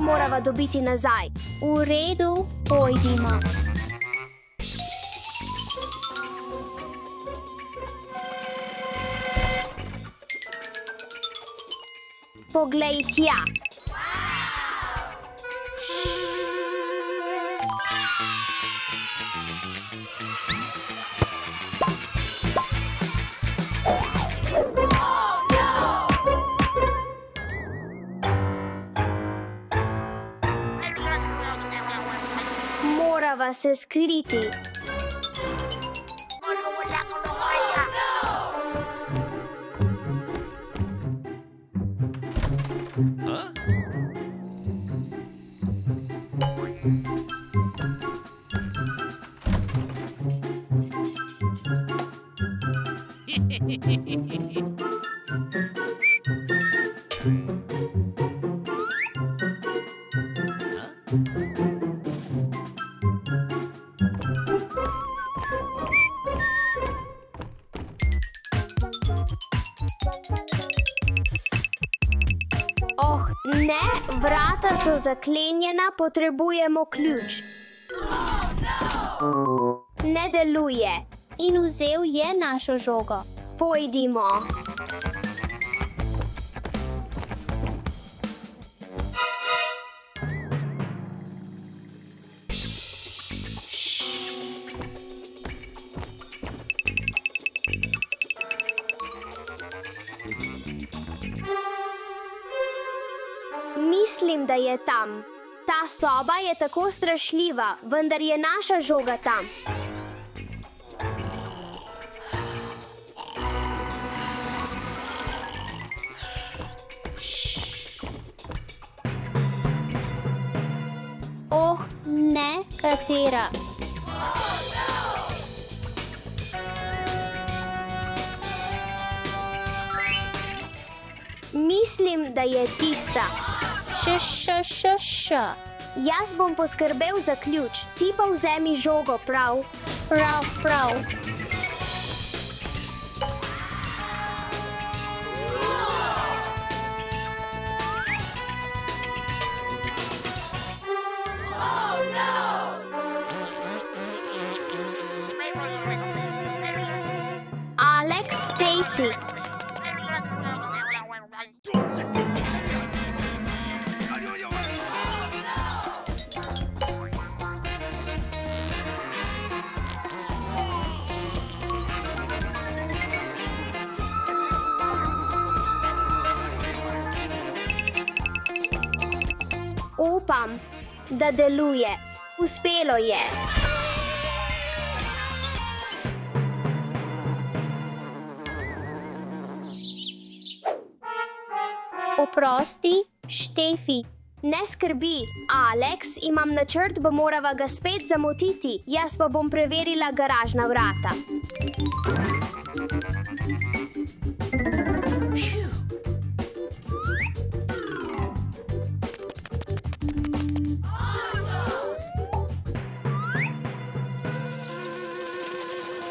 morava dobiti nazaj. V redu, pojdimo. Poglej tja. Morava se skriti. Oh, ne, vrata so zaklenjena, potrebujemo ključ. Ne deluje. In vzel je našo žogo. Pojdimo. Mislim, da je tam. Ta soba je tako strašljiva, vendar je naša žoga tam. Oh, ne, katera. Mislim, da je tista. Š. Jaz bom poskrbel za ključ, ti pa vzemi žogo, prav? Prav. Alex, Stacy. Upam, da deluje. Uspelo je. Oprosti, Štefi. Ne skrbi, Alex, imam načrt, bo morava ga spet zamotiti. Jaz pa bom preverila garažna vrata.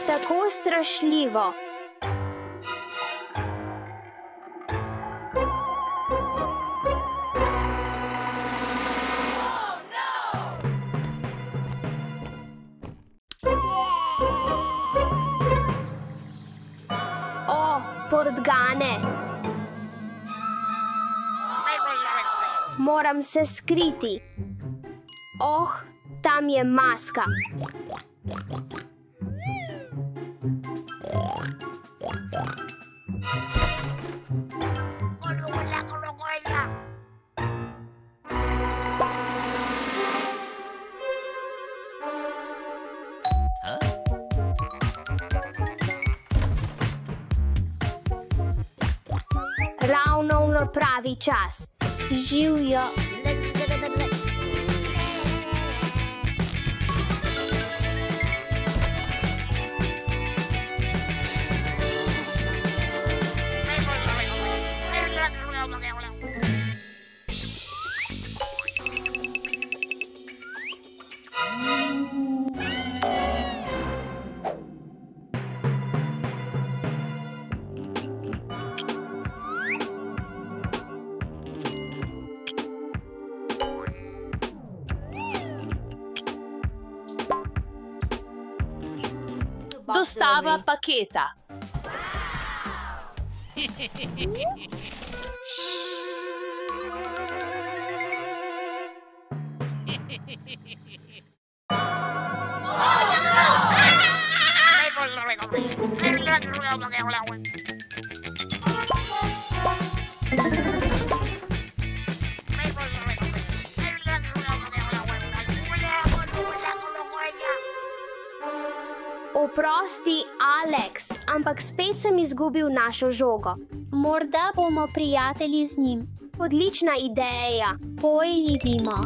Tako strašljivo. O, podgane. Moram se skriti. Oh, tam je maska. Ravno v pravi čas. Živijo. Dostava paketa. Oprosti, Alex, ampak spet sem izgubil našo žogo. Morda bomo prijatelji z njim. Odlična ideja. Pojdimo.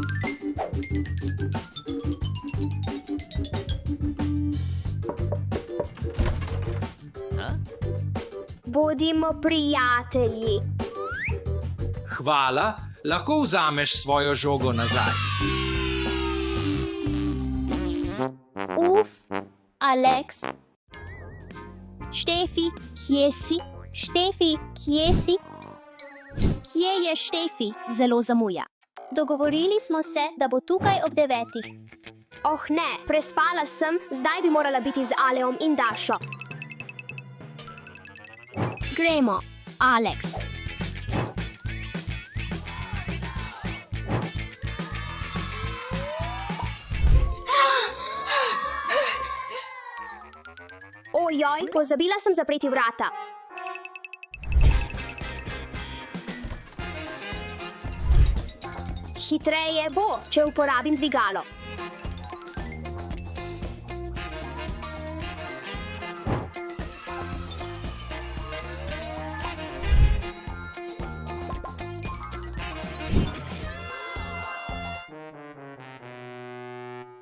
Bodimo prijatelji. Hvala, lahko vzameš svojo žogo nazaj. Uf, Alex. Štefi, kje si? Štefi, kje si? Kje je Štefi? Zelo zamuja. Dogovorili smo se, da bo tukaj ob 9. Oh ne, prespala sem, zdaj bi morala biti z Aleom in Dašo. Gremo, Alex. Ojoj, pozabila sem zapreti vrata. Hitreje bo, če uporabim dvigalo.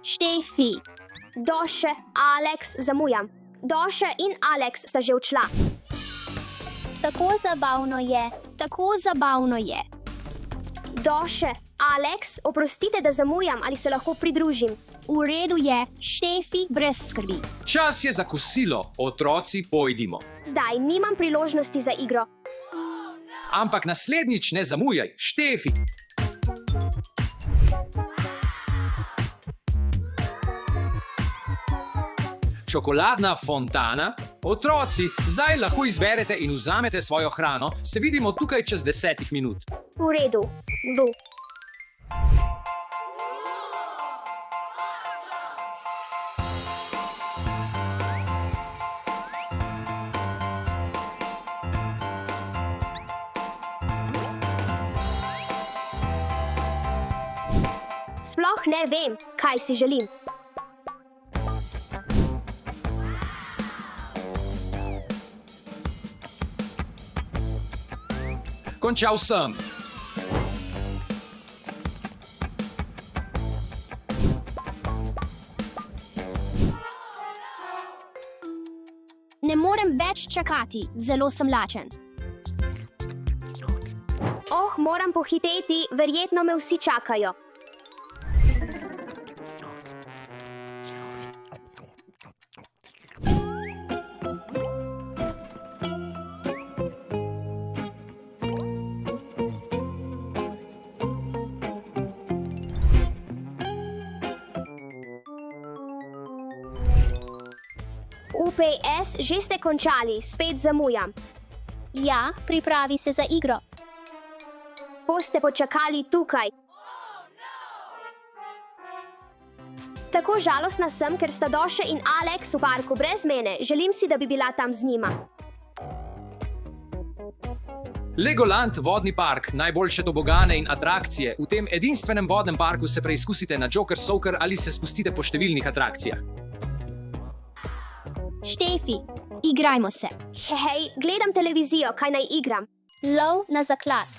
Štefi. Doše, Alex, zamujam. Doše in Alex sta že odšla. Tako zabavno je. Tako zabavno je. Doše, Alex, oprostite, da zamujam, ali se lahko pridružim? V redu je, Štefi, brez skrbi. Čas je za kosilo, otroci, pojdimo. Zdaj nimam priložnosti za igro. Ampak naslednjič ne zamujaj, Štefi. Čokoladna fontana. Otroci, zdaj lahko izberete in vzamete svojo hrano. Se vidimo tukaj čez 10 minut. V redu. Bu. Sploh ne vem, kaj si želim. Končal sem. Ne morem več čakati, zelo sem lačen. Oh, moram pohiteti, verjetno me vsi čakajo. UPS, že ste končali, spet zamujam. Ja, pripravi se za igro. Boste počakali tukaj. Tako žalostna sem, ker sta Doše in Alex v parku brez mene. Želim si, da bi bila tam z njima. Legoland vodni park, najboljše tobogane in atrakcije. V tem edinstvenem vodnem parku se preizkusite na Joker Soaker ali se spustite po številnih atrakcijah. Štefi, igrajmo se. Hej, gledam televizijo, kaj naj igram. Lov na zaklad.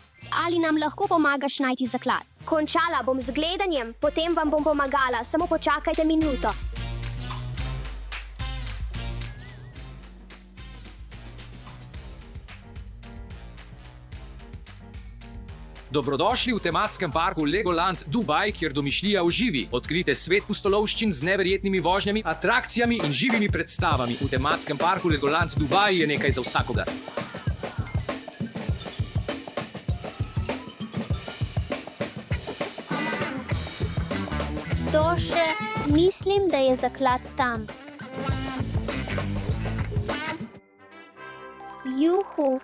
Ali nam lahko pomagaš najti zaklad? Končala bom z gledanjem, potem vam bom pomagala, samo počakajte minuto. Dobrodošli v tematskem parku Legoland Dubaj, kjer domišljija uživi. Odkrite svet pustolovščin z neverjetnimi vožnjami, atrakcijami in živimi predstavami. V tematskem parku Legoland Dubaj je nekaj za vsakogar. Doše, mislim, da je zaklad tam. Juhu.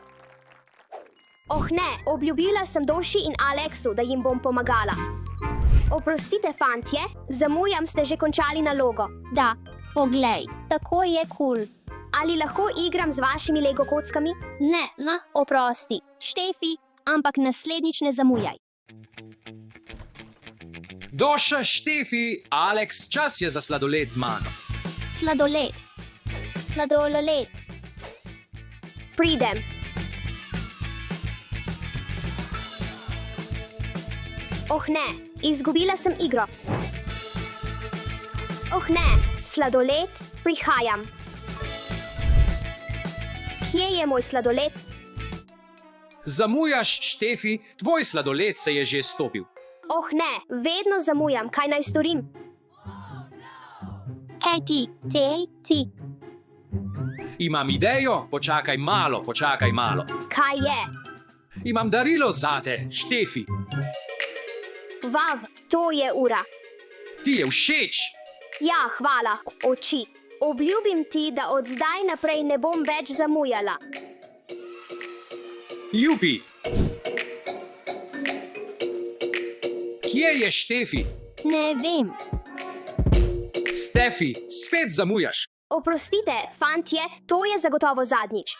Oh ne, obljubila sem Doši in Aleksu, da jim bom pomagala. Oprostite, fantje, zamujam, ste že končali nalogo. Da, poglej, tako je kul. Ali lahko igram z vašimi Lego kockami? Ne, oprosti. Štefi, ampak naslednjič ne zamujaj. Doša, Štefi, Aleks, čas je za sladoled z mano. Sladoled. Sladoled. Pridem. Oh ne, izgubila sem igro. Oh ne, sladoled, prihajam. Kje je moj sladoled? Zamujaš, Štefi, tvoj sladoled se je že stopil. Oh ne, vedno zamujam, kaj naj storim? Kaj ti? Imam idejo, počakaj malo. Kaj je? Imam darilo zate, Štefi. Vav, to je ura. Ti je všeč. Ja, hvala, oči. Obljubim ti, da od zdaj naprej ne bom več zamujala. Jupi. Kje je Štefi? Ne vem. Stefi, spet zamujaš. Oprostite, fantje, to je zagotovo zadnjič.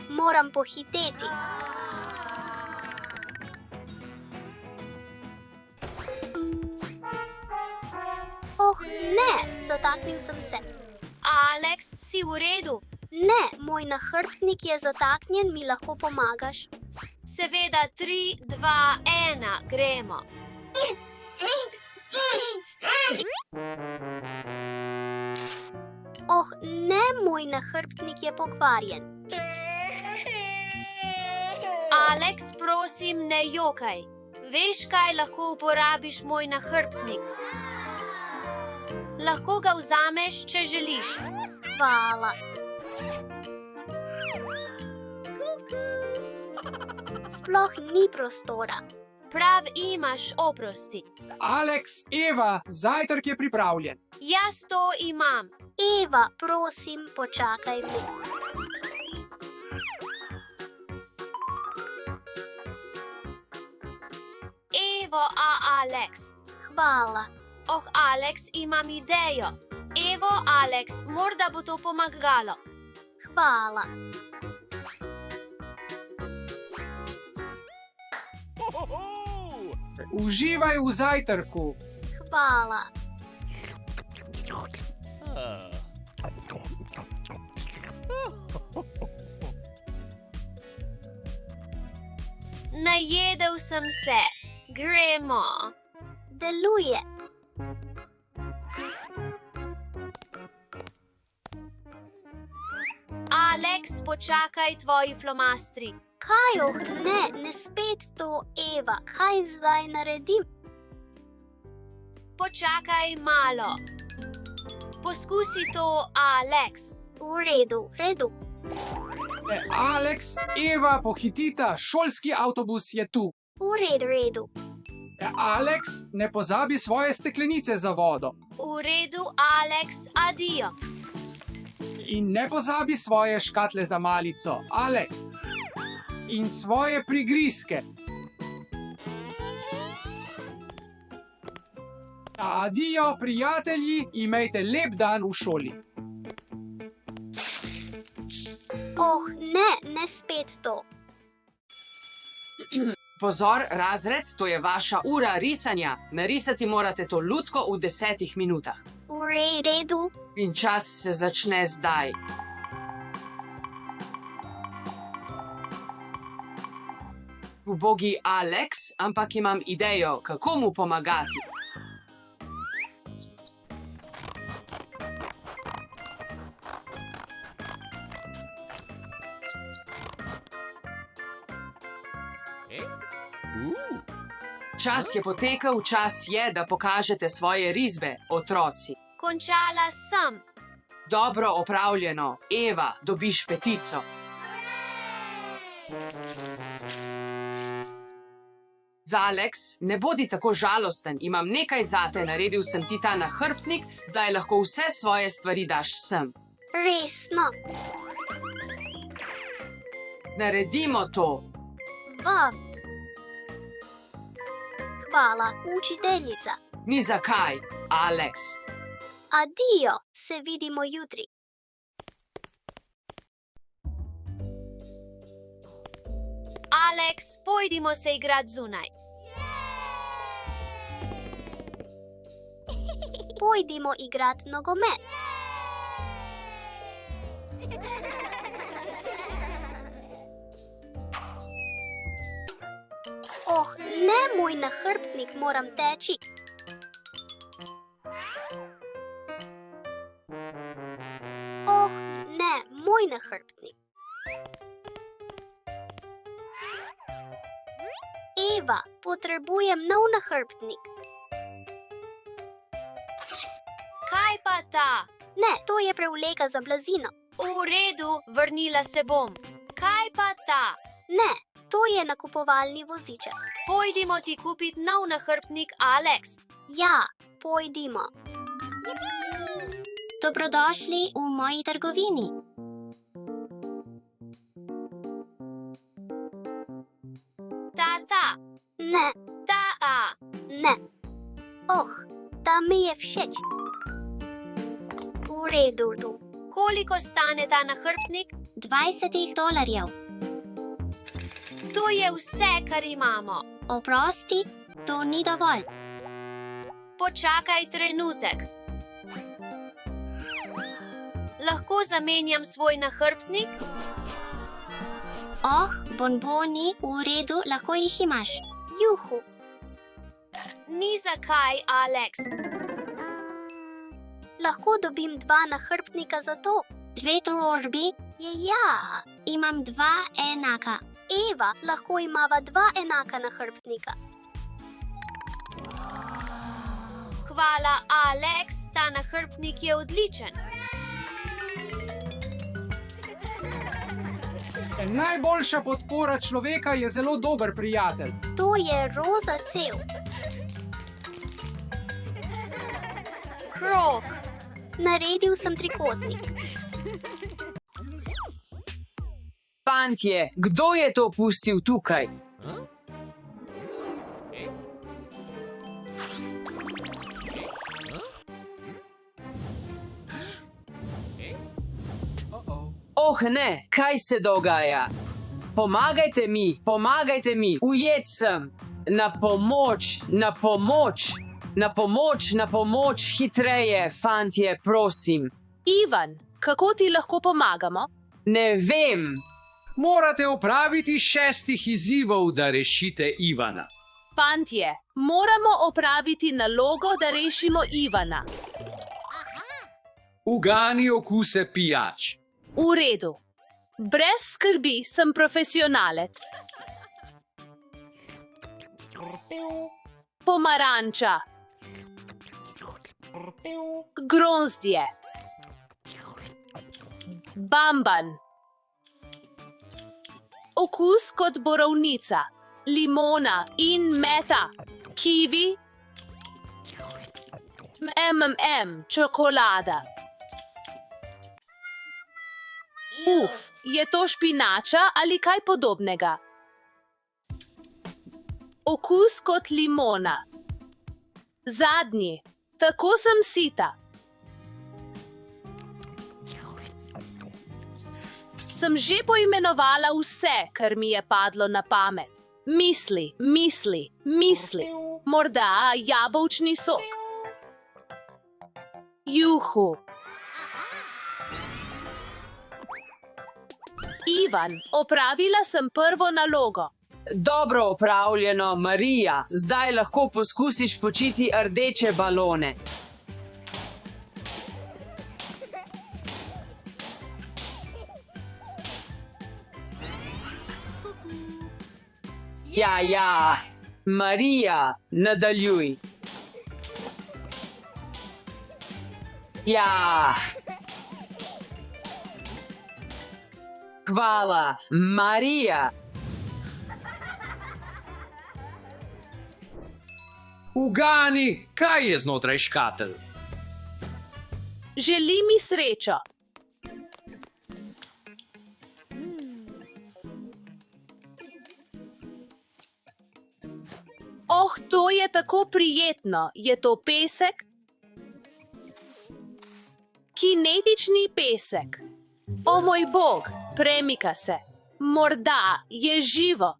Moram pohiteti. Oh, ne, zataknil sem se. Aleks, si v redu? Ne, moj nahrbtnik je zataknjen, mi lahko pomagaš? Seveda, 3, 2, 1, gremo. Oh, ne, moj nahrbtnik je pokvarjen. Aleks, prosim, ne jokaj. Veš, kaj lahko uporabiš moj nahrbtnik? Lahko ga vzameš, če želiš. Hvala. Sploh ni prostora. Prav imaš, oprosti. Aleks, Eva, zajtrk je pripravljen. Jaz to imam. Eva, prosim, počakaj me. Evo, Aleks. Hvala. Oh, Aleks, imam idejo. Evo, Aleks, morda bo to pomagalo. Hvala. Uživaj v zajtrku. Hvala. Najedel sem se. Gremo. Deluje. Aleks, počakaj tvoji flomastri. Kaj, oh, ne spet to, Eva. Kaj zdaj naredim? Počakaj malo. Poskusi to, Aleks. V redu. Aleks, Eva, pohitita, šolski avtobus je tu. V redu. Aleks, ne pozabi svoje steklenice za vodo. V redu, Aleks, adijo. In ne pozabi svoje škatle za malico, Aleks. In svoje prigrizke. Adijo, prijatelji, imejte lep dan v šoli. Oh, ne spet to. Pozor, razred, to je vaša ura risanja. Narisati morate to lutko v 10 minutah. V redu. In čas se začne zdaj. Ubogi Aleks, ampak imam idejo, kako mu pomagati. Čas je potekel, čas je, da pokažete svoje risbe, otroci. Končala sem. Dobro opravljeno. Eva, dobiš petico. Za Aleks, ne bodi tako žalosten, imam nekaj zate, naredil sem ti ta nahrbtnik, zdaj lahko vse svoje stvari daš sem. Resno. Naredimo to. Vav. Hvala, učiteljica. Ni zakaj, Alex. Adijo, se vidimo jutri. Alex, pojdimo se igrat zunaj. Pojdimo igrat nogomet. Oh, ne, moj nahrbtnik, moram teči. Oh, ne, moj nahrbtnik. Eva, potrebujem nov nahrbtnik. Kaj pa ta? Ne, to je prevleka za blazino. V redu, vrnila se bom. Kaj pa ta? Ne, to je nakupovalni voziček. Pojdimo ti kupiti nov nahrbtnik, Alex. Ja, pojdimo. Dobrodošli v moji trgovini. Ta, Ne, ta. ne. Oh, ta mi je všeč. V redu tu. Koliko stane ta nahrbtnik? $20. To je vse, kar imamo. Oprosti, to ni dovolj. Počakaj trenutek. Lahko zamenjam svoj nahrbtnik? Oh, bonboni, v redu, lahko jih imaš. Juhu. Ni zakaj, Alex. Lahko dobim 2 nahrbtnika za to. 2 torbi? Ja, imam 2 enaka. Eva, lahko imava 2 enaka nahrbtnika. Hvala, Alex, ta nahrbtnik je odličen. Najboljša podpora človeka je zelo dober prijatelj. To je roza cev. Krog. Naredil sem trikotnik. Fantje, kdo je to pustil tukaj? Oh ne, kaj se dogaja? Pomagajte mi, ujet sem. Na pomoč, na pomoč, na pomoč, na pomoč, hitreje, fantje, prosim. Ivan, kako ti lahko pomagamo? Ne vem. Morate opraviti 6 izzivov, da rešite Ivana. Fantje, moramo opraviti nalogo, da rešimo Ivana. Ugani okuse pijač. V redu. Brez skrbi, sem profesionalec. Pomaranča. Grozdje. Bamban. Okus kot borovnica, limona in meta, kivi, čokolada. Je to špinača ali kaj podobnega? Okus kot limona. Zadnji, tako sem sita. Sem že poimenovala vse, kar mi je padlo na pamet. Misli. Morda jabolčni sok. Juhu. Ivan, opravila sem prvo nalogo. Dobro opravljeno, Marija. Zdaj lahko poskusiš počiti rdeče balone. Ja, Marija, nadaljuj. Ja. Hvala, Marija. Ugani, kaj je znotraj škatel? Želi mi srečo. to je tako prijetno. Je to pesek? Kinetični pesek. O moj bog, premika se. Morda je živo.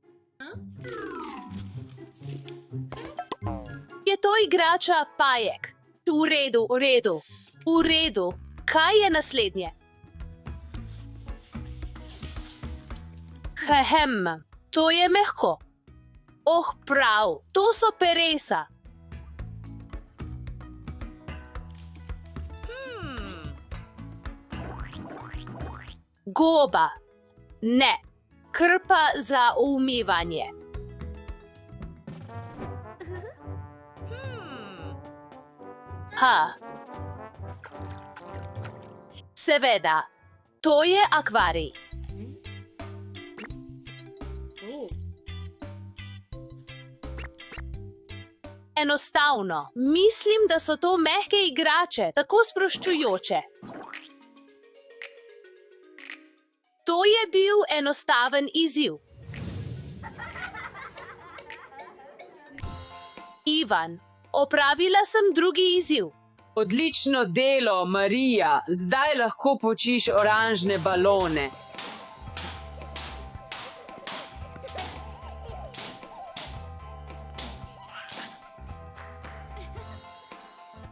Je to igrača pajek? V redu, v redu. V redu. Kaj je naslednje? To je mehko. Oh, prav, to so peresa. Goba. Ne. Krpa za umivanje. Seveda, to je akvarij. Enostavno, mislim, da so to mehke igrače, tako sproščujoče. To je bil enostaven izziv. Ivan, opravila sem drugi izziv. Odlično delo, Marija. Zdaj lahko počiš oranžne balone.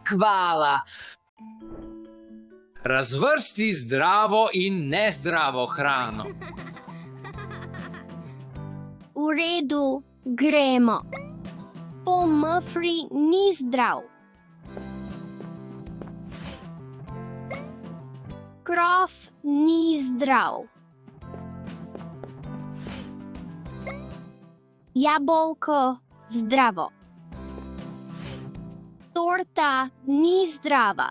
Hvala. Razvrsti zdravo in nezdravo hrano. V redu, gremo. Pomfri ni zdrav. Krof ni zdrav. Jabolko zdravo. Torta ni zdrava.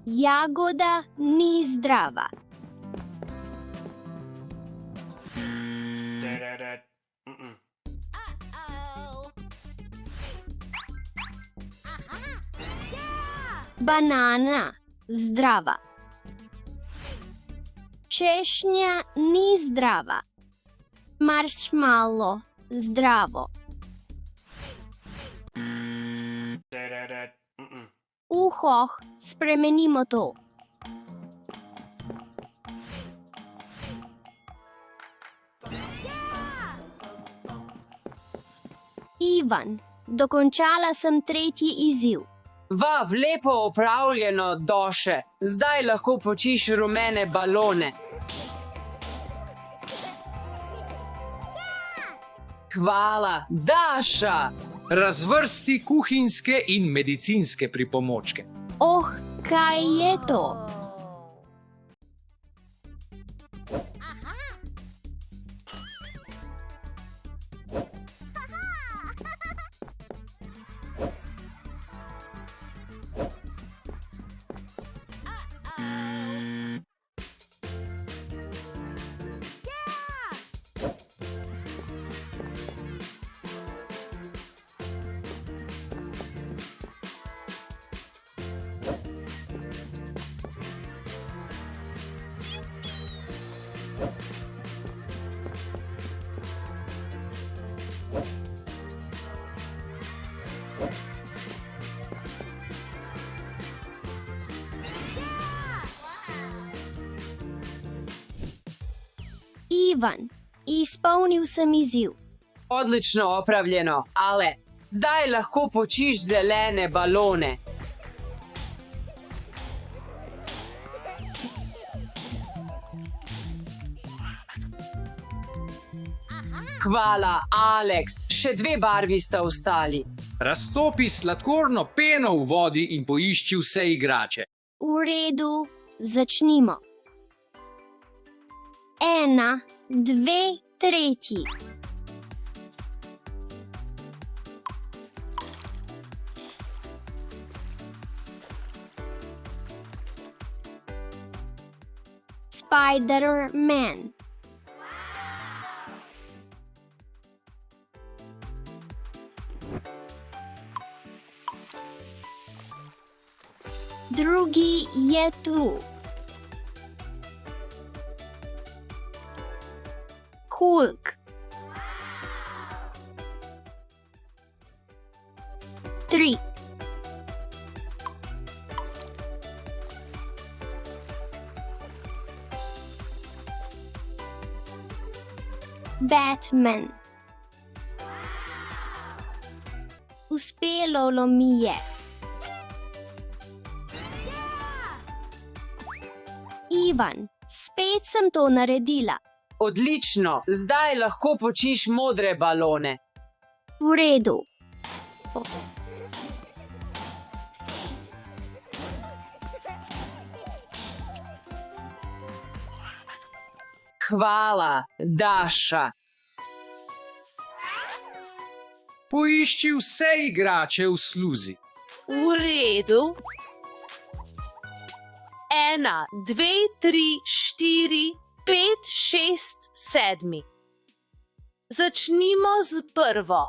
Jagoda ni zdrava. Banana zdrava. Češnja ni zdrava. Marshmallow zdravo. Spremenimo to. Ivan, dokončala sem tretji izziv. Vav, lepo opravljeno, Doše. Zdaj lahko počiš rumene balone. Hvala, Daša. Razvrsti kuhinjske in medicinske pripomočke. Oh, kaj je to? Ivan, izpolnil sem izziv. Odlično opravljeno, Ale. Zdaj lahko počiš zelene balone. Hvala, Alex. Še 2 barvi sta ostali. Raztopi sladkorno peno v vodi in poišči vse igrače. V redu, začnimo. 1, 2, 3. Spider-Man. Drugi je tu. Hulk. 3. Batman. Uspelo mi je. Ivan, spet sem to naredila. Odlično, zdaj lahko počiš modre balone. V redu. Hvala, Daša. Poišči vse igrače v sluzi. V redu. 1, 2, 3, 4, 5, 6, 7. Začnimo z prvo.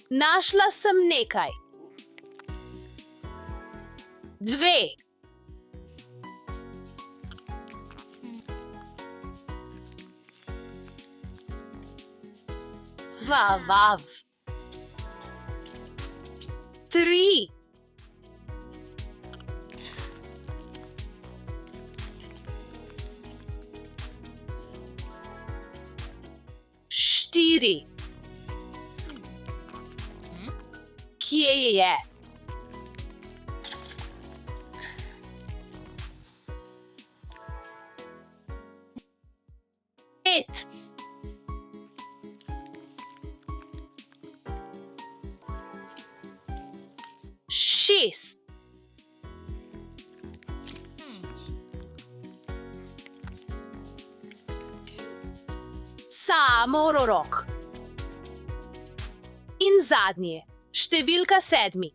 Našla sem nekaj. 2. Vav. 3. 4. Kje je? 5. 6. 'Samorok. In zadnje, številka 7.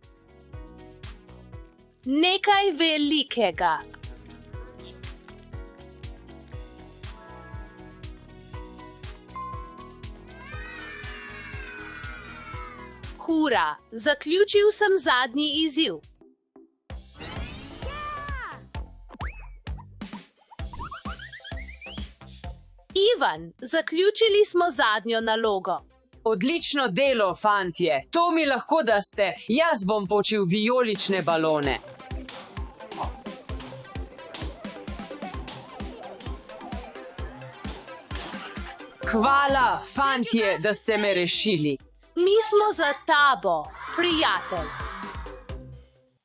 Nekaj velikega. Hura, zaključil sem zadnji izziv. Ivan, zaključili smo zadnjo nalogo. Odlično delo, fantje. To mi lahko daste. Jaz bom počil vijolične balone. Hvala, fantje, da ste me rešili. Mi smo za tabo, prijatelj.